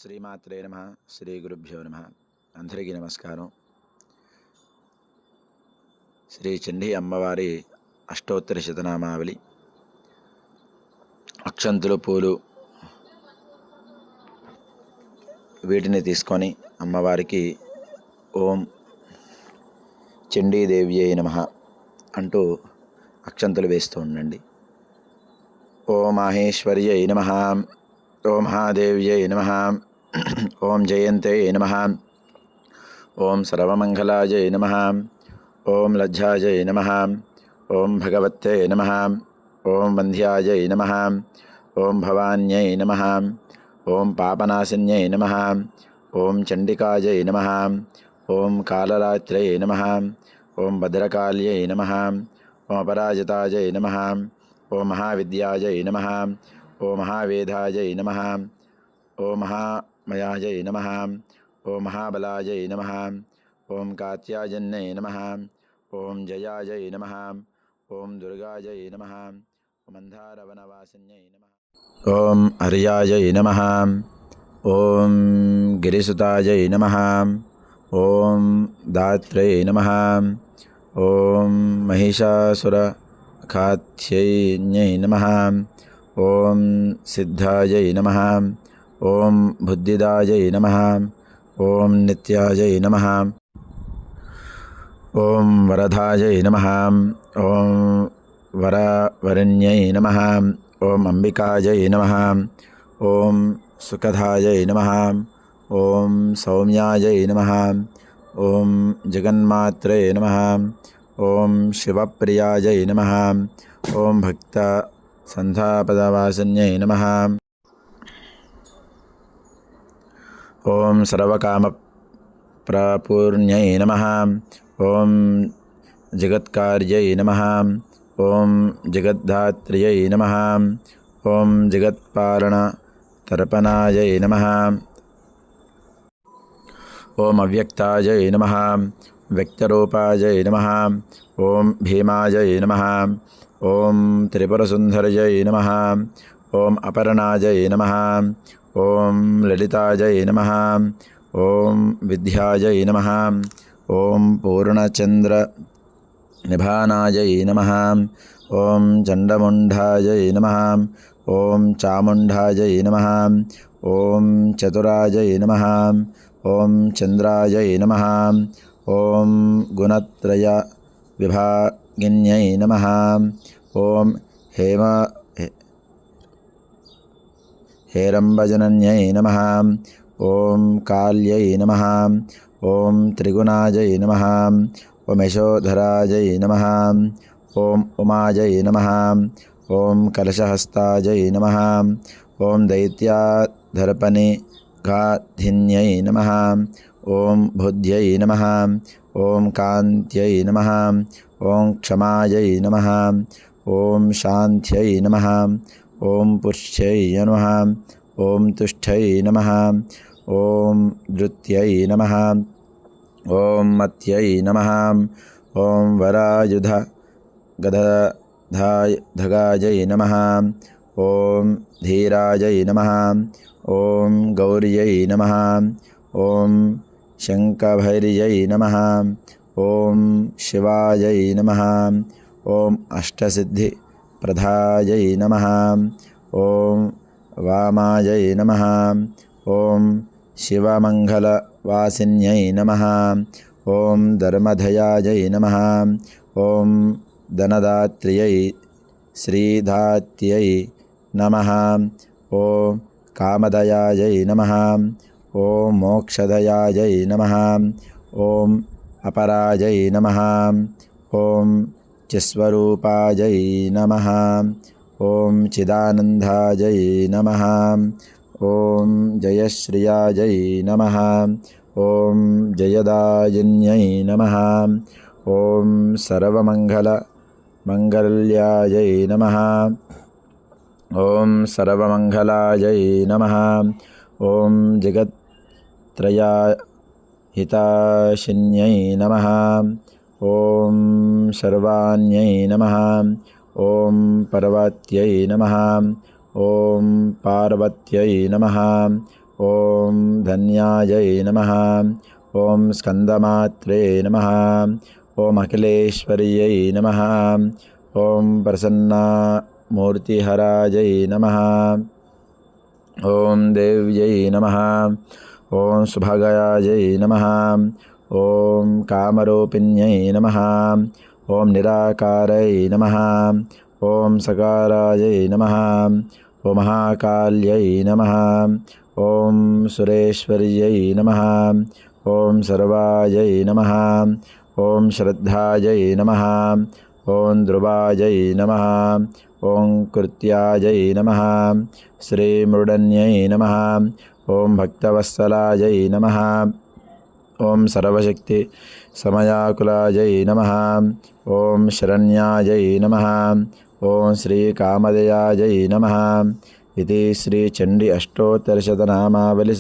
శ్రీమాత్రే నమః. శ్రీ గురుభ్యో నమః. అందరికీ నమస్కారం. శ్రీ చండీ అమ్మవారి అష్టోత్తర శతనామావళి. అక్షంతులు, పూలు వీటిని తీసుకొని అమ్మవారికి ఓం చండీదేవ్యై నమః అంటూ అక్షంతులు వేస్తూ ఉండండి. ఓం మాహేశ్వర్యై నమః, ఓం మహాదేవ్యై నమః, ఓం జయంతే నమః, ఓం సర్వమంగళాయై నమః, ఓం లజ్జాయై నమః, ఓం భగవత్తే నమః, ఓం వంద్యాయై నమః, ఓం భవాన్యై నమః, ఓం పాపనాశిన్యై నమః, ఓం చండికాయై నమః, ఓం కాలరాత్రై నమః, ఓం భద్రకాళ్యై నమః, ఓం అపరాజితాయై నమః, ఓం మహావిద్యాయై నమః, ఓం మహావేదాయై నమః, ఓం మహామయాయై నమః, ఓం మహాబలాయై నమః, ఓం కాత్యాయన్యై నమః, ఓం జయాయై నమః, ఓం దుర్గాయై నమః, ఓం మందారవనవాసిన్యై నమః, ఓం హర్యాయై నమః, ఓం గిరిసుతాయై నమః, ఓం దాత్రై నమః, ఓం మహిషాసురఖాత్యై నమః, ఓం సిద్ధాయై నమః, ఓం బుద్ధిదాయై నమః, ఓం నిత్యాయై నమః, ఓం వరదాయై నమః, ఓం వరవరణ్యై నమః, ఓం అంబికాయై నమః, ఓం సుఖదాయై నమః, ఓం సౌమ్యాయై నమః, ఓం జగన్మాత్రే నమః, ఓం శివప్రియాయై నమః, ఓం భక్త సంధాపదవాసిన్యై నమః, ఓం సర్వకామ ప్రపూర్ణ్యై నమః, ఓం జగత్కార్యై నమః, ఓం జగద్ధాత్ర్యై నమః, ఓం జగత్పాలన తర్పణాయై నమః, ఓం అవ్యక్తాయై నమః, వ్యక్తరూపాయై నమః, ఓం భీమాయై నమః, ఓం త్రిపురసుందర్యై నమః, ఓం అపర్ణాయై నమః, ఓం లలితాయై నమః, ఓం విద్యాయై నమః, ఓం పూర్ణచంద్ర నిభానాయై నమః, ఓం చండముండాయై నమః, ఓం చాముండాయై నమః, ఓం చతురాయై నమః, ఓం చంద్రాయై నమః, ఓం గుణత్రయ విభాగిన్యై నమః, ఓం హేరంబజనన్యై నమః, ఓం కాళ్యై నమః, ఓం త్రిగుణాయై నమః, ఓం యశోధరాయై నమః, ఓం ఉమాయై నమః, ఓం కలశహస్తాయై నమః, ఓం దైత్యాధర్పణిఘాధిన్యై నమః, ఓం బుద్ధ్యై నమః, ఓం కాంత్యై నమః, ఓం క్షమాయై నమః, ఓం శాంత్యై నమః, ఓం పుష్ట్యై నమః, ఓం తుష్ట్యై నమః, ఓం ధృత్యై నమః, ఓం మత్యై నమః, ఓం వరాయుధ గదాధగాయై నమః, ఓం ధీరాయై నమః, ఓం గౌర్యై నమః, ఓం శంఖభైర్యై నమః, ఓం శివాయై నమః, ఓం అష్టసిద్ధిప్రదాయై నమః, ఓం వామాయై నమః, ఓం శివమంగళవాసిన్యై నమః, ఓం ధర్మధయాయై నమః, ఓం ధనదాత్ర్యై శ్రీధాత్ర్యై నమః, ఓం కామదయాయై నమః, ఓం మోక్షదయాయై నమః, ఓం అపరాజై నమః, ఓం చిస్వరూపాయై నమః, ఓం చిదానందాయై నమః, ఓం జయశ్రియాయై నమః, ఓం జయదాయిన్యై నమః, ఓం సర్వమంగళాయై నమః, ఓం సర్వమంగళాయై నమః, ఓం జగత్త్రయహితాశిన్యై నమః, ఓం శర్వాణ్యై నమః, ఓం పర్వత్యై నమః, ఓం పార్వత్యై నమః, ఓం ధన్యాయై నమః. ఓం స్కందమాత్రే నమః. ఓం అఖిలేశ్వర్యై నమః. ఓం ప్రసన్నామూర్తిహరాజై నమః. ఓం దేవ్యై నమః. ఓం సుభగాయై నమః. ఓం కామరూపిణ్యై నమః. ఓం నిరాకారై నమః. ఓం సకారాయై నమః. ఓం మహాకాల్యై నమః. ఓం సురేశ్వర్యై నమః. ఓం సర్వాయై నమః. ఓం శ్రద్ధాయై నమః. ఓం ధ్రువాయై నమః. ఓం కృత్యాయై నమః. శ్రీమృడన్యై నమః. ఓం భక్తవత్సలాయై నమః. ఓం సర్వశక్తి సమయాకులాయై నమః. ఓం శరణ్యాయై నమః. ఓం శ్రీకామదయాయై నమః. ఇది శ్రీ చండీ అష్టోత్తరశతనామావళి